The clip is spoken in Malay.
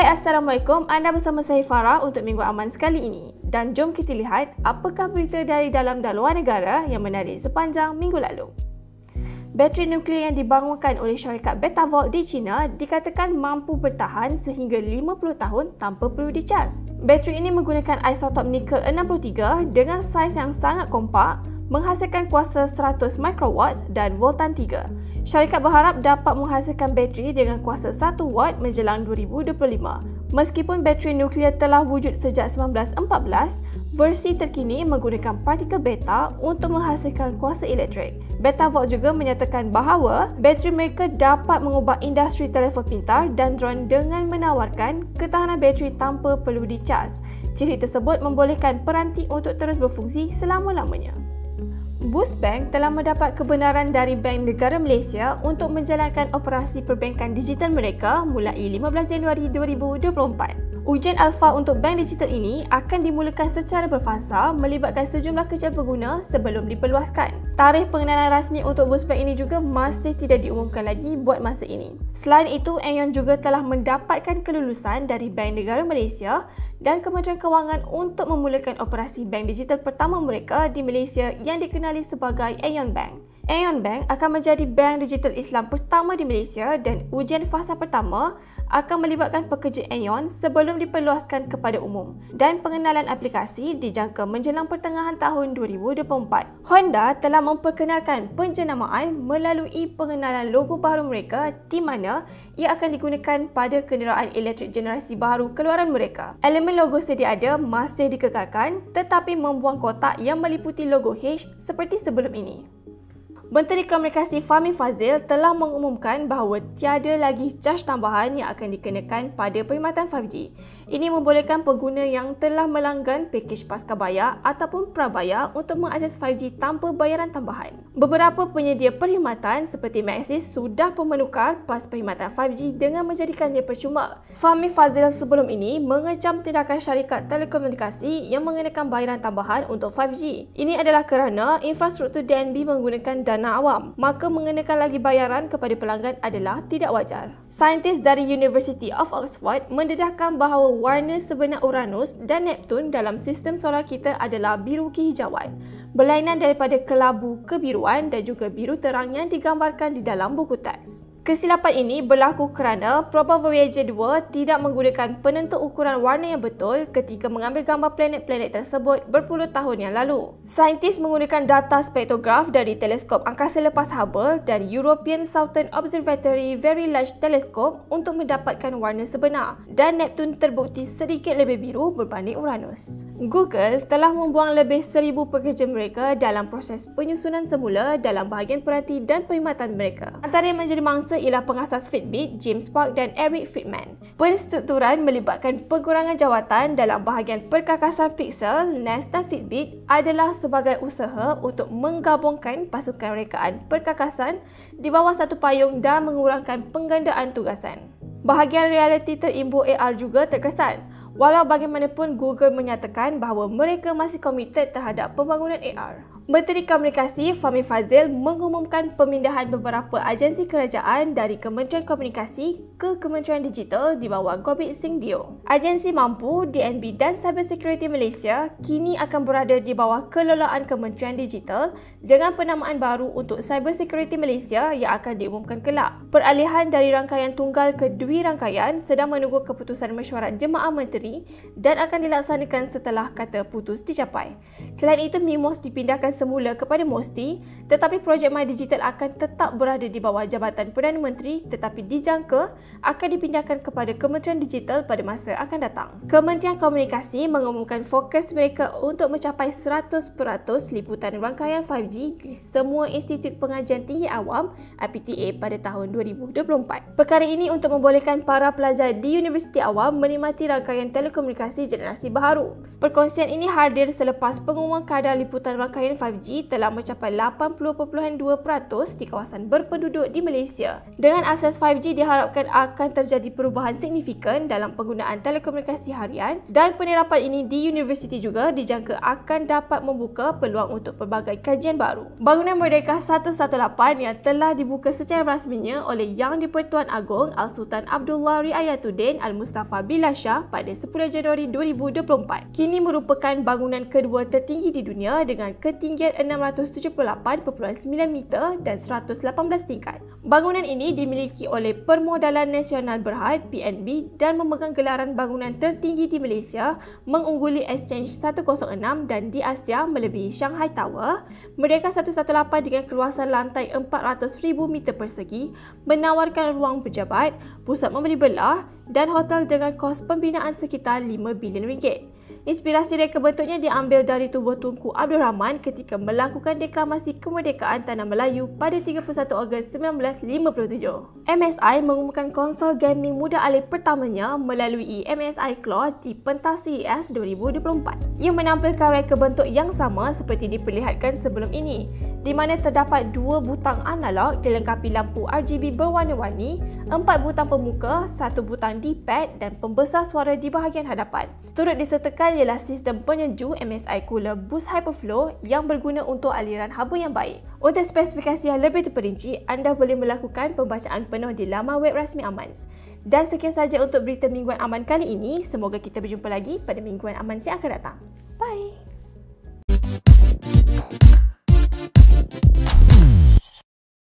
Hai, Assalamualaikum. Anda bersama saya Farah untuk Minggu Aman sekali ini. Dan jom kita lihat apakah berita dari dalam dan luar negara yang menarik sepanjang minggu lalu. Bateri nuklear yang dibangunkan oleh syarikat Betavolt di China dikatakan mampu bertahan sehingga 50 tahun tanpa perlu dicas. Bateri ini menggunakan isotop nikel 63 dengan saiz yang sangat kompak, menghasilkan kuasa 100 microwatts dan voltan 3. Syarikat berharap dapat menghasilkan bateri dengan kuasa 1 watt menjelang 2025. Meskipun bateri nuklear telah wujud sejak 1914, versi terkini menggunakan partikel beta untuk menghasilkan kuasa elektrik. Betavolt juga menyatakan bahawa bateri mereka dapat mengubah industri telefon pintar dan drone dengan menawarkan ketahanan bateri tanpa perlu dicas. Ciri tersebut membolehkan peranti untuk terus berfungsi selama-lamanya. Boost Bank telah mendapat kebenaran dari Bank Negara Malaysia untuk menjalankan operasi perbankan digital mereka mulai 15 Januari 2024. Ujian alfa untuk bank digital ini akan dimulakan secara berfasa melibatkan sejumlah kecil pengguna sebelum diperluaskan. Tarikh pengenalan rasmi untuk Boost Bank ini juga masih tidak diumumkan lagi buat masa ini. Selain itu, Aeon juga telah mendapatkan kelulusan dari Bank Negara Malaysia dan Kementerian Kewangan untuk memulakan operasi bank digital pertama mereka di Malaysia yang dikenali sebagai Aeon Bank. Aeon Bank akan menjadi bank digital Islam pertama di Malaysia dan ujian fasa pertama akan melibatkan pekerja Aeon sebelum diperluaskan kepada umum dan pengenalan aplikasi dijangka menjelang pertengahan tahun 2024. Honda telah memperkenalkan penjenamaan melalui pengenalan logo baru mereka di mana ia akan digunakan pada kenderaan elektrik generasi baru keluaran mereka. Elemen logo sedia ada masih dikekalkan tetapi membuang kotak yang meliputi logo H seperti sebelum ini. Menteri Komunikasi Fahmi Fadzil telah mengumumkan bahawa tiada lagi caj tambahan yang akan dikenakan pada perkhidmatan 5G. Ini membolehkan pengguna yang telah melanggan pakej pascabayar ataupun prabayar untuk mengakses 5G tanpa bayaran tambahan. Beberapa penyedia perkhidmatan seperti Maxis sudah pun menukar pas perkhidmatan 5G dengan menjadikannya percuma. Fahmi Fadzil sebelum ini mengecam tindakan syarikat telekomunikasi yang mengenakan bayaran tambahan untuk 5G. Ini adalah kerana infrastruktur DNB menggunakan dana awam, maka mengenakan lagi bayaran kepada pelanggan adalah tidak wajar. Saintis dari University of Oxford mendedahkan bahawa warna sebenar Uranus dan Neptun dalam sistem solar kita adalah biru kehijauan, berlainan daripada kelabu kebiruan dan juga biru terang yang digambarkan di dalam buku teks. Kesilapan ini berlaku kerana proba Voyager 2 tidak menggunakan penentu ukuran warna yang betul ketika mengambil gambar planet-planet tersebut berpuluh tahun yang lalu. Saintis menggunakan data spektrograf dari teleskop angkasa lepas Hubble dan European Southern Observatory Very Large Telescope untuk mendapatkan warna sebenar, dan Neptun terbukti sedikit lebih biru berbanding Uranus. Google telah membuang lebih 1,000 pekerja mereka dalam proses penyusunan semula dalam bahagian peranti dan perkhidmatan mereka. Antara yang menjadi mangsa ialah pengasas Fitbit, James Park dan Eric Friedman. Penstrukturan melibatkan pengurangan jawatan dalam bahagian perkakasan Pixel, Nest dan Fitbit adalah sebagai usaha untuk menggabungkan pasukan rekaan perkakasan di bawah satu payung dan mengurangkan penggandaan tugasan. Bahagian realiti terimbul AR juga terkesan. Walau bagaimanapun, Google menyatakan bahawa mereka masih komited terhadap pembangunan AR. Menteri Komunikasi Fahmi Fadzil mengumumkan pemindahan beberapa agensi kerajaan dari Kementerian Komunikasi ke Kementerian Digital di bawah Gobit Singh Dio. Agensi Mampu, DNB dan Cyber Security Malaysia kini akan berada di bawah kelolaan Kementerian Digital dengan penamaan baru untuk Cyber Security Malaysia yang akan diumumkan kelak. Peralihan dari rangkaian tunggal ke dui rangkaian sedang menunggu keputusan mesyuarat Jemaah Menteri dan akan dilaksanakan setelah kata putus dicapai. Selain itu, MIMOS dipindahkan semula kepada MOSTI, tetapi projek My Digital akan tetap berada di bawah Jabatan Perdana Menteri tetapi dijangka akan dipindahkan kepada Kementerian Digital pada masa akan datang. Kementerian Komunikasi mengumumkan fokus mereka untuk mencapai 100% liputan rangkaian 5G di semua Institut Pengajian Tinggi Awam (IPTA) pada tahun 2024. Perkara ini untuk membolehkan para pelajar di Universiti Awam menikmati rangkaian telekomunikasi generasi baharu. Perkongsian ini hadir selepas pengumuman kadar liputan rangkaian 5G telah mencapai 80.2% di kawasan berpenduduk di Malaysia. Dengan asas 5G diharapkan akan terjadi perubahan signifikan dalam penggunaan telekomunikasi harian dan penerapan ini di universiti juga dijangka akan dapat membuka peluang untuk pelbagai kajian baru. Bangunan Merdeka 118 yang telah dibuka secara rasminya oleh Yang di-Pertuan Agong Al-Sultan Abdullah Riayatuddin Al-Mustafa Billah Shah pada 10 Januari 2024. Kini merupakan bangunan kedua tertinggi di dunia dengan ketinggian 678.9 meter dan 118 tingkat. Bangunan ini dimiliki oleh Permodalan Nasional Berhad (PNB) dan memegang gelaran bangunan tertinggi di Malaysia, mengungguli Exchange 106 dan di Asia melebihi Shanghai Tower. Merdeka 118 dengan keluasan lantai 400,000 meter persegi menawarkan ruang pejabat, pusat membeli belah dan hotel dengan kos pembinaan sekitar 5 bilion ringgit. Inspirasi reka bentuknya diambil dari tubuh Tunku Abdul Rahman ketika melakukan deklamasi kemerdekaan Tanah Melayu pada 31 Ogos 1957. MSI mengumumkan konsol gaming muda alih pertamanya melalui MSI Claw di pentas CES 2024. Ia menampilkan reka bentuk yang sama seperti diperlihatkan sebelum ini, di mana terdapat 2 butang analog dilengkapi lampu RGB berwarna-warni, 4 butang pemuka, 1 butang D-pad dan pembesar suara di bahagian hadapan. Turut disertakan ialah sistem penyejuk MSI Cooler Boost Hyperflow yang berguna untuk aliran haba yang baik. Untuk spesifikasi yang lebih terperinci, anda boleh melakukan pembacaan penuh di laman web rasmi Amans. Dan sekian sahaja untuk berita Mingguan Aman kali ini. Semoga kita berjumpa lagi pada Mingguan Aman yang akan datang. Bye!